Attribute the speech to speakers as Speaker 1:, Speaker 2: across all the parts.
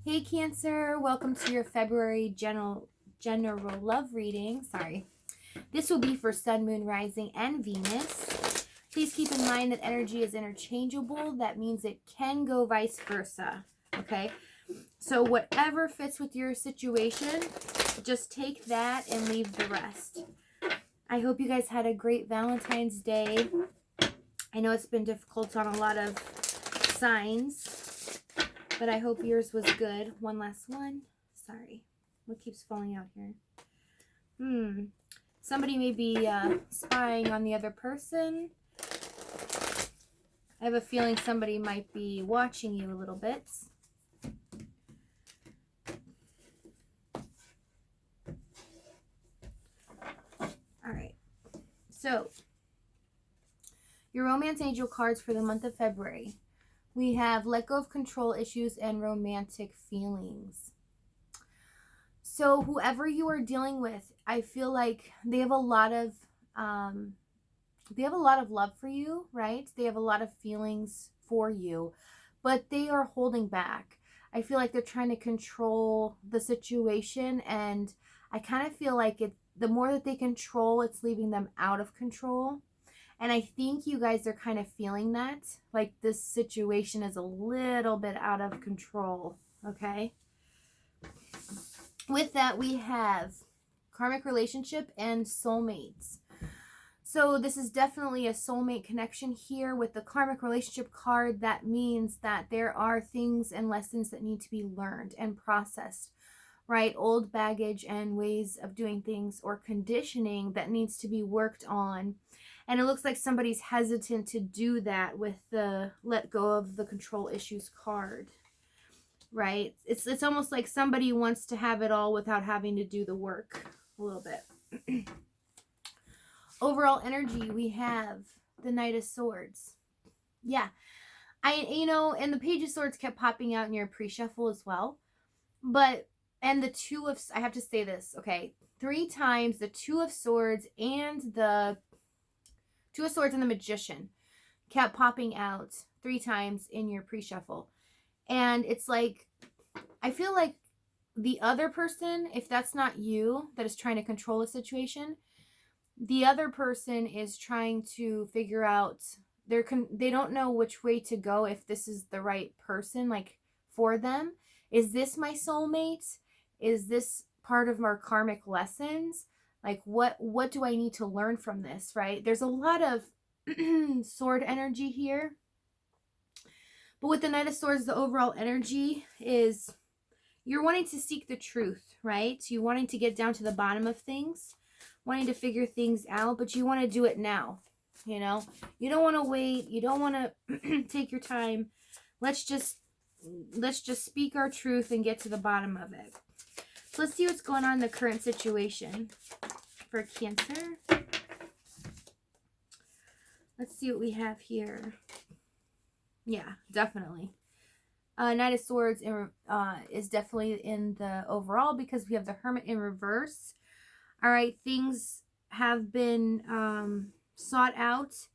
Speaker 1: Hey Cancer, welcome to your February general love reading. Sorry. This will be for Sun, Moon, Rising, and Venus. Please keep in mind that energy is interchangeable. That means it can go vice versa. Okay? So whatever fits with your situation, just take that and leave the rest. I hope you guys had a great Valentine's Day. I know it's been difficult on a lot of signs, but I hope yours was good. One last one. Sorry. What keeps falling out here? Somebody may be spying on the other person. I have a feeling somebody might be watching you a little bit. All right. So, your romance angel cards for the month of February. We have let go of control issues and romantic feelings. So whoever you are dealing with, I feel like they have a lot of love for you, right? They have a lot of feelings for you, but they are holding back. I feel like they're trying to control the situation, and I kind of feel like the more that they control, it's leaving them out of control. And I think you guys are kind of feeling that, like this situation is a little bit out of control, okay? With that, we have karmic relationship and soulmates. So this is definitely a soulmate connection here with the karmic relationship card. That means that there are things and lessons that need to be learned and processed, right? Old baggage and ways of doing things or conditioning that needs to be worked on. And it looks like somebody's hesitant to do that with the let go of the control issues card, right? It's almost like somebody wants to have it all without having to do the work a little bit. Overall energy, we have the Knight of Swords. Yeah. And the Page of Swords kept popping out in your pre-shuffle as well. And the Two of, I have to say this, okay. 3 times the Two of Swords and the Magician kept popping out 3 times in your pre-shuffle. And it's like, I feel like the other person, if that's not you that is trying to control a situation, the other person is trying to figure out, they don't know which way to go, if this is the right person, like, for them. Is this my soulmate? Is this part of our karmic lessons? Like, what do I need to learn from this, right? There's a lot of sword energy here. But with the Knight of Swords, the overall energy is you're wanting to seek the truth, right? You're wanting to get down to the bottom of things, wanting to figure things out, but you want to do it now, you know? You don't want to wait. You don't want to take your time. Let's just speak our truth and get to the bottom of it. So let's see what's going on in the current situation for Cancer. Let's see what we have here. Yeah, definitely. Knight of Swords is definitely in the overall because we have the Hermit in reverse. All right, things have been sought out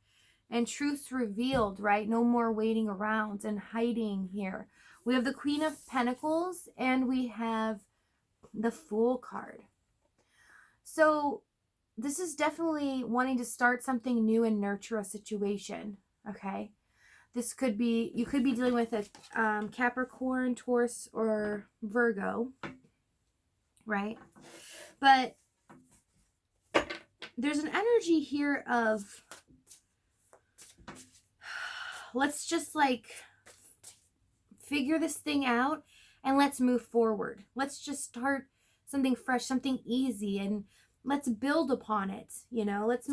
Speaker 1: and truths revealed, right? No more waiting around and hiding here. We have the Queen of Pentacles and we have the Fool card. So this is definitely wanting to start something new and nurture a situation, okay? This could be, you could be dealing with a Capricorn, Taurus, or Virgo, right? But there's an energy here of, let's just like figure this thing out and let's move forward. Let's just start something fresh, something easy, and let's build upon it, you know? Let's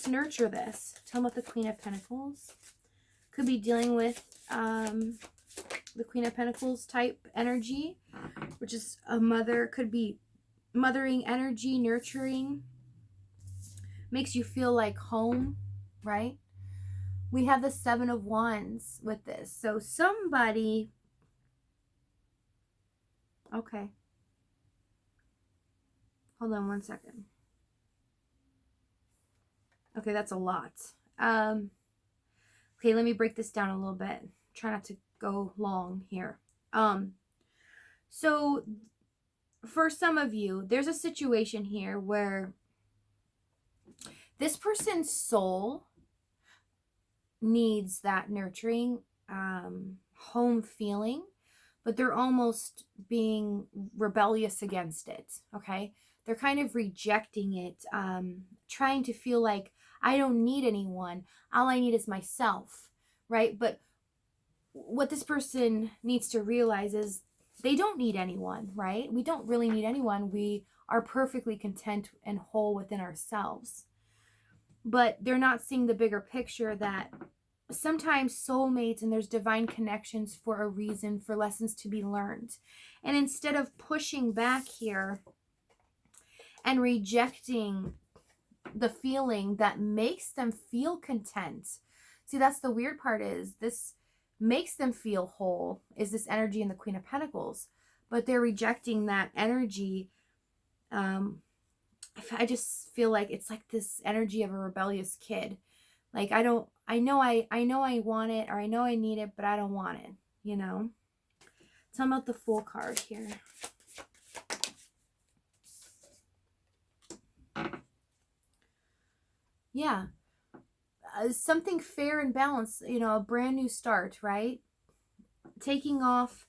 Speaker 1: nurture this. Tell them about the Queen of Pentacles. Could be dealing with the Queen of Pentacles type energy, which is a mother. Could be mothering energy, nurturing. Makes you feel like home, right? We have the Seven of Wands with this. So somebody... Okay. Hold on one second. Okay, that's a lot. Okay, let me break this down a little bit. Try not to go long here. So for some of you, there's a situation here where this person's soul needs that nurturing home feeling, but they're almost being rebellious against it. Okay, they're kind of rejecting it, trying to feel like, I don't need anyone, all I need is myself, right? But what this person needs to realize is they don't need anyone, right? We don't really need anyone. We are perfectly content and whole within ourselves. But they're not seeing the bigger picture that sometimes soulmates and there's divine connections for a reason, for lessons to be learned. And instead of pushing back here and rejecting the feeling that makes them feel content. See, that's the weird part, is this makes them feel whole, is this energy in the Queen of Pentacles. But they're rejecting that energy. I just feel like it's like this energy of a rebellious kid. Like, I know I want it, or I know I need it, but I don't want it, you know? Tell me about the Fool card here. Yeah. Something fair and balanced, you know, a brand new start, right? Taking off,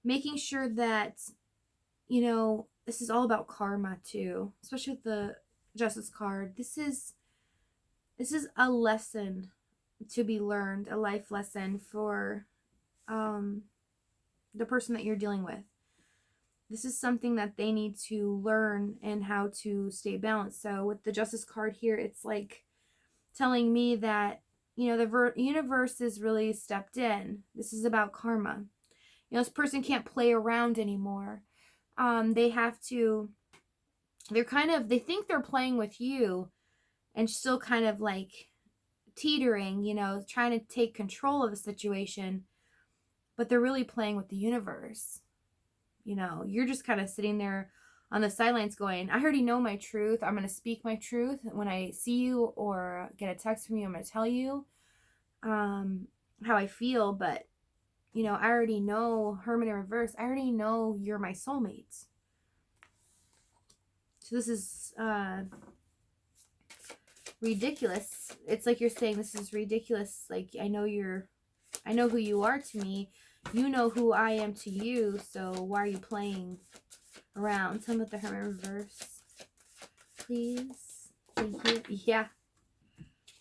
Speaker 1: making sure that, you know, this is all about karma too, especially with the Justice card. This is a lesson to be learned, a life lesson for the person that you're dealing with. This is something that they need to learn and how to stay balanced. So with the Justice card here, it's like telling me that, you know, the universe is really stepped in. This is about karma. You know, this person can't play around anymore. They have to, they think they're playing with you and still kind of like teetering, you know, trying to take control of the situation, but they're really playing with the universe. You know, you're just kind of sitting there on the sidelines going, I already know my truth. I'm going to speak my truth. When I see you or get a text from you, I'm going to tell you how I feel. But, you know, I already know, Hermit in reverse, I already know you're my soulmate. So this is ridiculous. It's like you're saying, this is ridiculous. Like, I know who you are to me. You know who I am to you. So why are you playing around? Tell me with the Hermit reverse, please. Thank you. Yeah.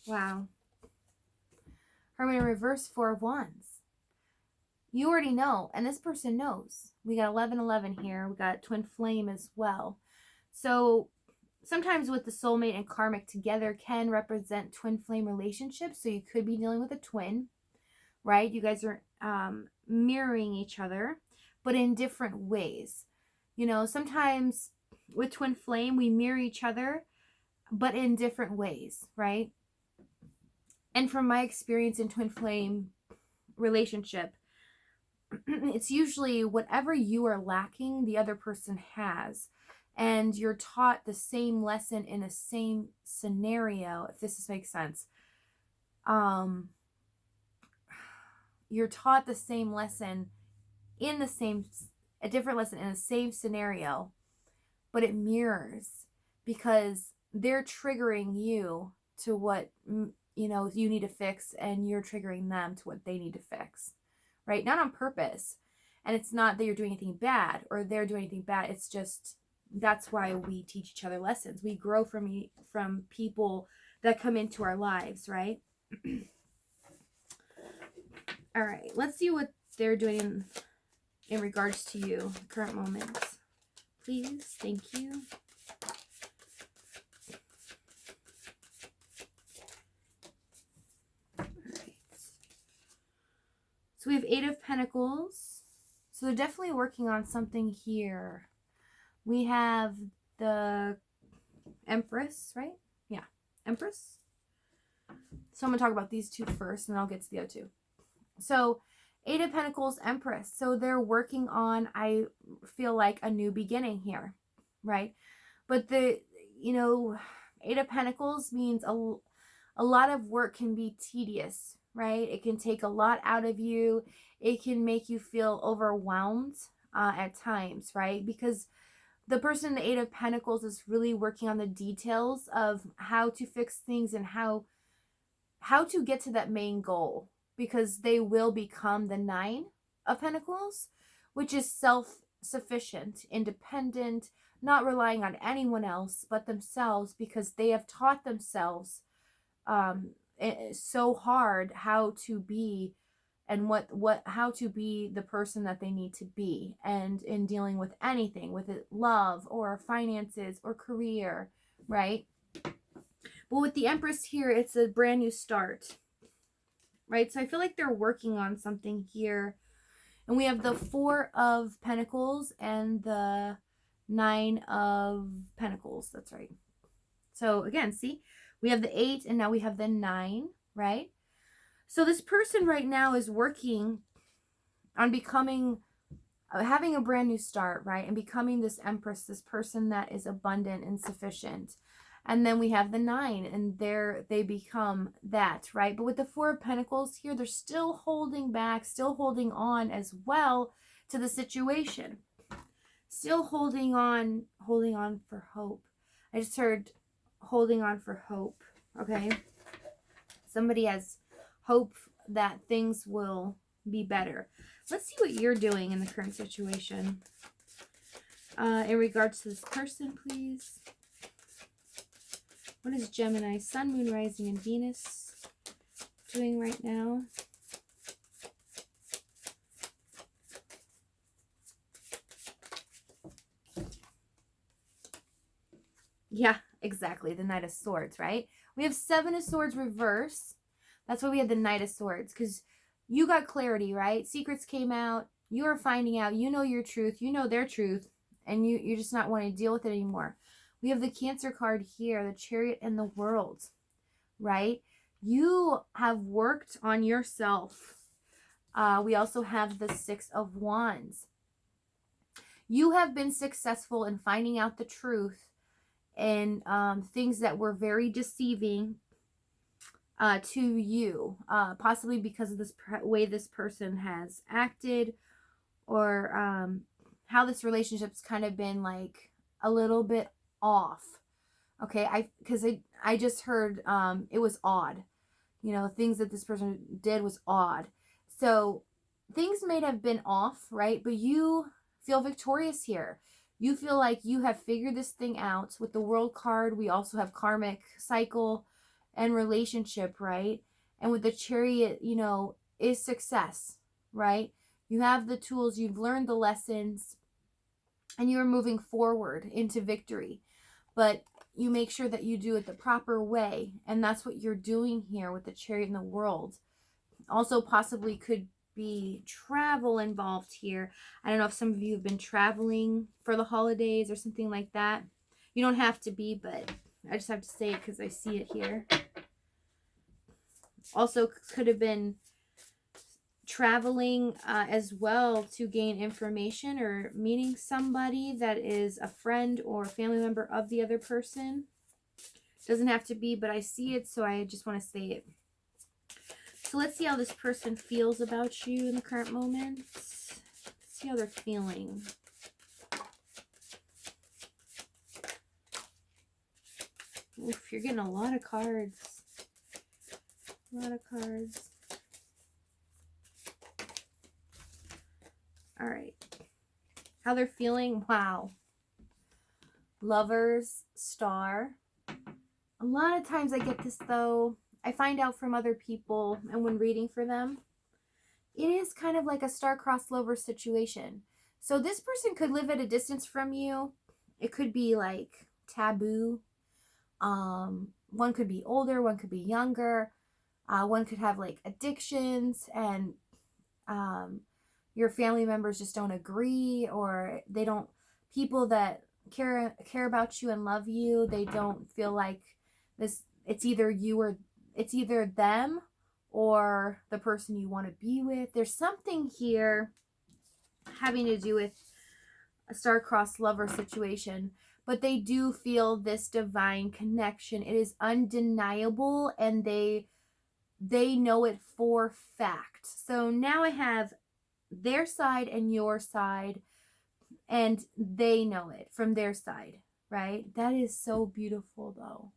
Speaker 1: Wow. Hermit in reverse, 4 of Wands. You already know, and this person knows. We got 1111 here. We got twin flame as well. So sometimes with the soulmate and karmic together can represent twin flame relationships. So you could be dealing with a twin, right? You guys are mirroring each other, but in different ways. You know, sometimes with twin flame, we mirror each other, but in different ways, right? And from my experience in twin flame relationship, it's usually whatever you are lacking, the other person has. And you're taught the same lesson in the same scenario, if this makes sense. You're taught the same lesson in a different lesson in the same scenario, but it mirrors because they're triggering you to what, you know, you need to fix, and you're triggering them to what they need to fix, right? Not on purpose. And it's not that you're doing anything bad or they're doing anything bad. It's just, that's why we teach each other lessons. We grow from people that come into our lives, right? All right, let's see what they're doing in regards to you, current moments. Please, thank you. All right. So we have 8 of Pentacles. So they're definitely working on something here. We have the Empress, right? Yeah, Empress. So I'm going to talk about these two first, and then I'll get to the other two. So 8 of Pentacles, Empress. So they're working on, I feel like, a new beginning here, right? But the, you know, 8 of Pentacles means a lot of work can be tedious, right? It can take a lot out of you. It can make you feel overwhelmed. at times, right? Because the person in the Eight of Pentacles is really working on the details of how to fix things and how to get to that main goal, because they will become the Nine of Pentacles, which is self-sufficient, independent, not relying on anyone else but themselves, because they have taught themselves so hard how to be and how to be the person that they need to be, and in dealing with anything, with it, love or finances or career, right? But with the Empress here, it's a brand new start, right? So I feel like they're working on something here. And we have the Four of Pentacles and the Nine of Pentacles. That's right. So again, see, we have the 8 and now we have the 9, right? So this person right now is working on becoming, having a brand new start, right? And becoming this Empress, this person that is abundant and sufficient. And then we have the 9, and they become that, right? But with the Four of Pentacles here, they're still holding back, still holding on as well to the situation. Still holding on for hope. I just heard holding on for hope, okay? Somebody has hope that things will be better. Let's see what you're doing in the current situation. In regards to this person, please. What is Gemini, Sun, Moon, Rising, and Venus doing right now? Yeah, exactly. The Knight of Swords, right? We have Seven of Swords reverse. That's why we had the Knight of Swords, because you got clarity, right? Secrets came out. You are finding out. You know your truth. You know their truth. And you're just not wanting to deal with it anymore. We have the Cancer card here, the Chariot and the World, right? You have worked on yourself. We also have the Six of Wands. You have been successful in finding out the truth and things that were very deceiving to you, possibly because of this way this person has acted, or how this relationship's kind of been like a little bit off. Okay, because I just heard it was odd. You know, things that this person did was odd. So things may have been off, right? But you feel victorious here. You feel like you have figured this thing out. With the World card, we also have karmic cycle and relationship, right? And with the Chariot, you know, is success, right? You have the tools, you've learned the lessons, and you're moving forward into victory. But you make sure that you do it the proper way, and that's what you're doing here with the Chariot in the World. Also possibly could be travel involved here. I don't know if some of you have been traveling for the holidays or something like that. You don't have to be, but I just have to say it because I see it here. Also could have been traveling as well to gain information or meeting somebody that is a friend or family member of the other person. Doesn't have to be, but I see it, so I just want to say it. So let's see how this person feels about you in the current moment. Let's see how they're feeling. Oof, you're getting a lot of cards. A lot of cards. All right. How they're feeling. Wow. Lovers, Star. A lot of times I get this, though. I find out from other people, and when reading for them, it is kind of like a star-crossed lover situation. So this person could live at a distance from you. It could be like taboo. One could be older, one could be younger. One could have like addictions, and your family members just don't agree, or they don't, people that care about you and love you, they don't feel like this, it's either you or it's either them or the person you want to be with. There's something here having to do with a star-crossed lover situation, but they do feel this divine connection. It is undeniable, and they know it for fact. So now I have their side and your side. and they know it from their side, right? That is so beautiful, though.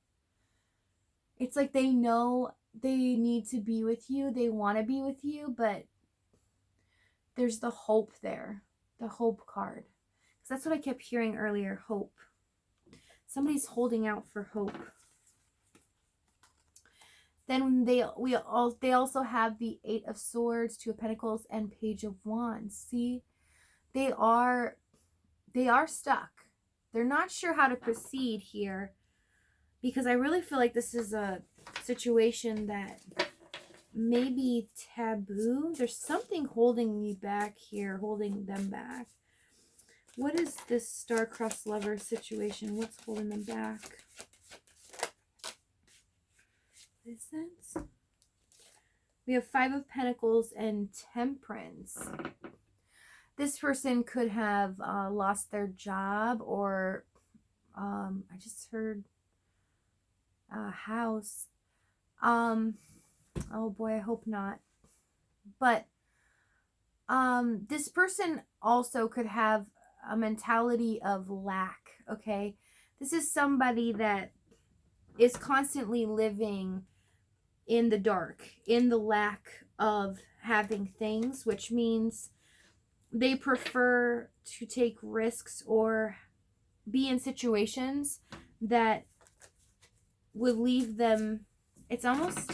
Speaker 1: It's like they know they need to be with you, they want to be with you, but there's the hope there, the hope card. Because that's what I kept hearing earlier, hope. Somebody's holding out for hope. Then they also have the 8 of Swords, 2 of Pentacles, and Page of Wands. See, they are stuck. They're not sure how to proceed here, because I really feel like this is a situation that may be taboo. There's something holding me back here, holding them back. What is this star-crossed lover situation? What's holding them back? Is it? We have 5 of Pentacles and Temperance. This person could have lost their job, or I just heard a house. Oh boy, I hope not. But this person also could have a mentality of lack, okay? This is somebody that is constantly living in the dark, in the lack of having things, which means they prefer to take risks or be in situations that would leave them, it's almost,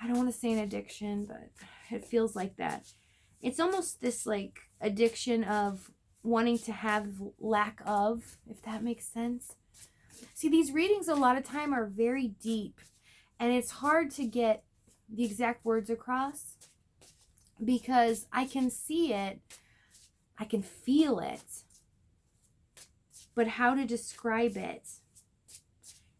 Speaker 1: I don't want to say an addiction, but it feels like that. It's almost this like addiction of wanting to have lack of, if that makes sense. See, these readings a lot of time are very deep, and it's hard to get the exact words across because I can see it, I can feel it, but how to describe it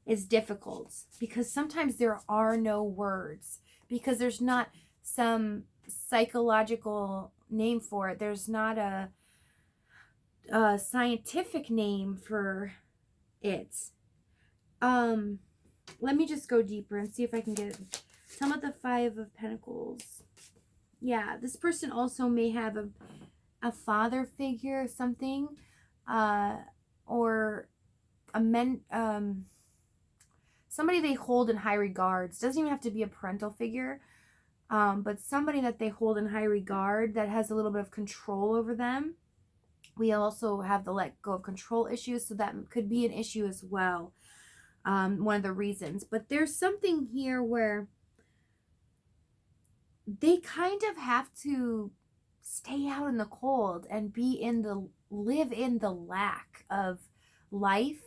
Speaker 1: is difficult, because sometimes there are no words, because there's not some psychological name for it. There's not a scientific name for it. Let me just go deeper and see if I can get it. Tell me the 5 of Pentacles. Yeah, this person also may have a father figure or something, or a somebody they hold in high regards. Doesn't even have to be a parental figure, but somebody that they hold in high regard that has a little bit of control over them. We also have the let go of control issues, so that could be an issue as well. One of the reasons. But there's something here where they kind of have to stay out in the cold and live in the lack of life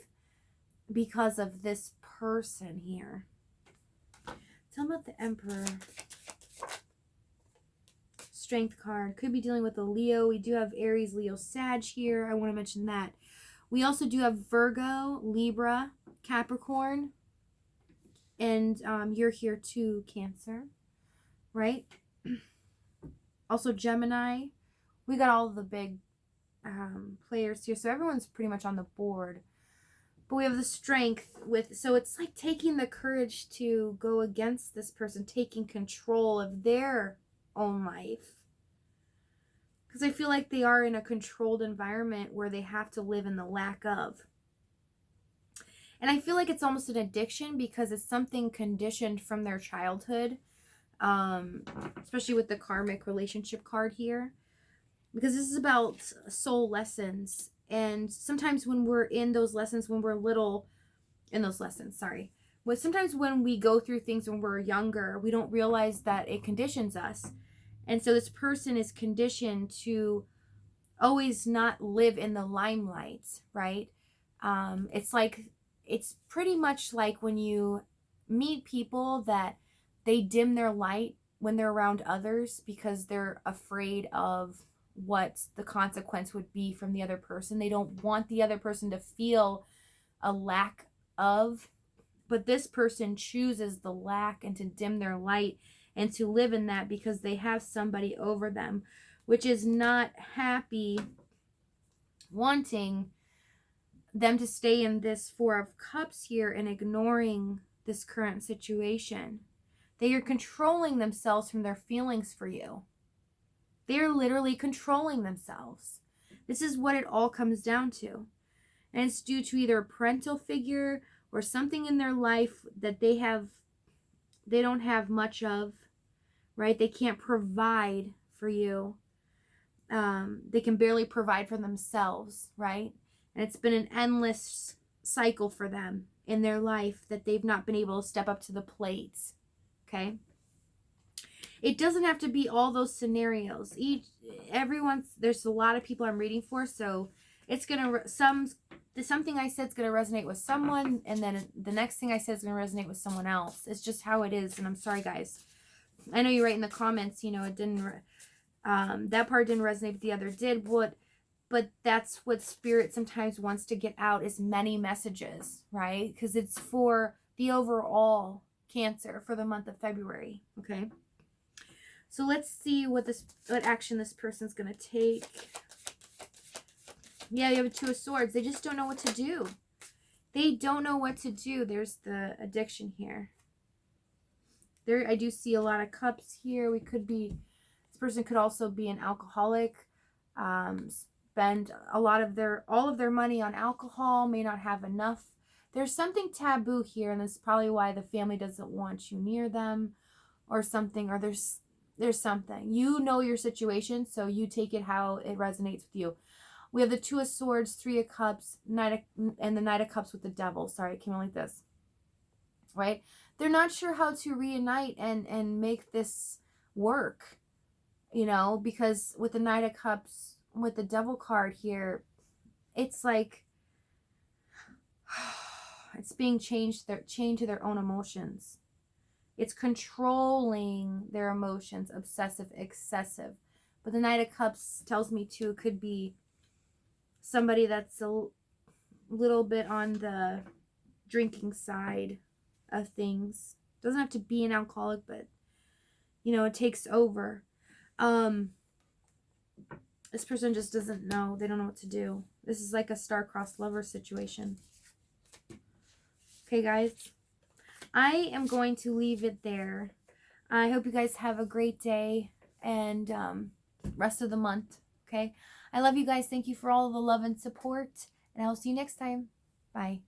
Speaker 1: because of this person here. Tell me about the Emperor. Strength card. Could be dealing with a Leo. We do have Aries, Leo, Sag here. I want to mention that. We also do have Virgo, Libra, Capricorn, and you're here too, Cancer, right? Also Gemini. We got all the big players here, so everyone's pretty much on the board. But we have the Strength with, so it's like taking the courage to go against this person, taking control of their own life. Because I feel like they are in a controlled environment where they have to live in the lack of. And I feel like it's almost an addiction because it's something conditioned from their childhood. Especially with the Karmic relationship card here. Because this is about soul lessons. And sometimes when we're in those lessons, when we're little, sometimes when we go through things when we're younger, we don't realize that it conditions us. And so this person is conditioned to always not live in the limelight, right? It's pretty much like when you meet people that they dim their light when they're around others because they're afraid of what the consequence would be from the other person. They don't want the other person to feel a lack of, but this person chooses the lack and to dim their light and to live in that because they have somebody over them, which is not happy, wanting them to stay in this 4 of Cups here and ignoring this current situation. They are controlling themselves from their feelings for you. They are literally controlling themselves. This is what it all comes down to. And it's due to either a parental figure or something in their life that they don't have much of, right? They can't provide for you. They can barely provide for themselves, right? And it's been an endless cycle for them in their life that they've not been able to step up to the plate, okay? It doesn't have to be all those scenarios. There's a lot of people I'm reading for, so it's gonna something I said is gonna resonate with someone, and then the next thing I said is gonna resonate with someone else. It's just how it is, and I'm sorry, guys. I know you write in the comments, you know, it didn't. That part didn't resonate, but the other did. But that's what Spirit sometimes wants to get out, is many messages, right? Because it's for the overall Cancer for the month of February. Okay. So let's see what action this person's gonna take. Yeah, you have a Two of Swords. They just don't know what to do. They don't know what to do. There's the addiction here. There, I do see a lot of cups here. This person could also be an alcoholic. Spend all of their money on alcohol. May not have enough. There's something taboo here, and this is probably why the family doesn't want you near them, or something. Or there's something. You know your situation, so you take it how it resonates with you. We have the Two of Swords, Three of Cups, and the Knight of Cups with the Devil. Sorry, it came out like this. Right? They're not sure how to reunite and make this work. You know, because with the Knight of Cups, with the Devil card here, it's like it's being chained to their own emotions. It's controlling their emotions, obsessive, excessive. But the Knight of Cups tells me too, it could be somebody that's a little bit on the drinking side of things. Doesn't have to be an alcoholic, but you know, it takes over. This person just doesn't know. They don't know what to do. This is like a star-crossed lover situation. Okay, guys. I am going to leave it there. I hope you guys have a great day and rest of the month. Okay. I love you guys. Thank you for all the love and support. And I'll see you next time. Bye.